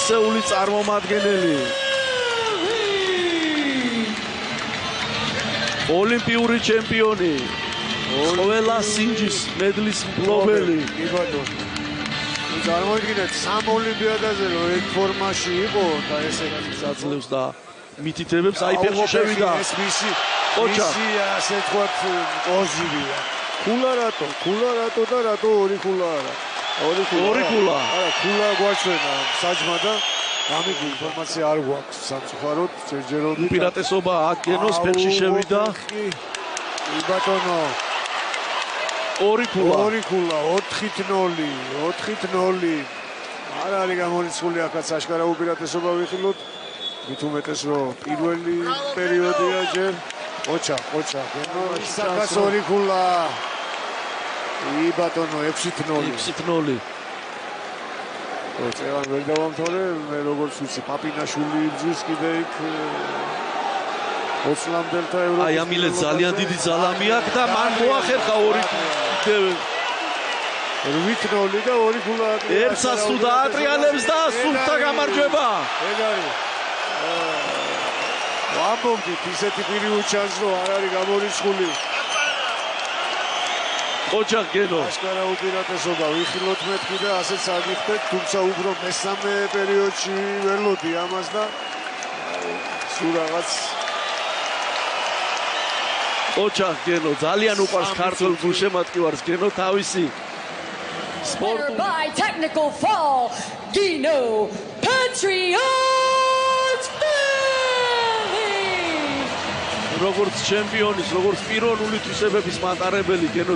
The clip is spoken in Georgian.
ასეული წარმომადგენელი. ოლიმპიური ჩემპიონი. ყველა სინჯის მედლის მფლობელი. წარმოიდგინეთ, 3 ოლიმპიადაზე რომ ერთ ფორმაში იყო და ესე აძლევს და მითითებებს აი ფეხში შევიდა. ეს მისი ასე თქვათ პოზიცია. ქულა რატო და რატო ორი ქულა არა? ორი ქულა. არა, ქულა გვაჩვენა საჯმა და ამის ინფორმაცია არ გვაქვს სამწუხაროდ ჯერჯერობით. უპირატესობა აქ გენოს ფეხში შევიდა. ბატონო ორი ქულა 4-0 არ არის გამორიცხული ახაც აშკარა უპირატესობა ვიხილოთ მით უმეტეს რომ პირველი პერიოდია ჯერ ოჩა ისაკას ორი ქულა ბატონო 6-0 წევან ვერ დავამთავრე მე როგორც ვიცი პაპინაშვილი იბძვის კიდე იქ ოცლამდელთა ევროპის აი ამილე ძალიან დიდი ძალამი აქვს და მან მოახერხა ორი 8-0 და ორი ქულა ერთსაც თუ დაატრიალებს და სულთა გამარჯვება ეგ არის ვამბობდით ისეთი პირი უჩანს რომ არ არის გამორიცხული ოჯახ გენო აშკარა უპირატესობა ვიხილოთ მეთქი და ასეც აგიხდეთ თუმცა უფრო მესამე პერიოდში ველოდი ამას და სულ რაღაც ოჯახ გენო ძალიან უყვარს ქართულ გულშემატკივარს გენო თავისი sport by technical fall Gino Patriot როგორც ჩემპიონის როგორც პიროვნული თვისებების მატარებელი გენო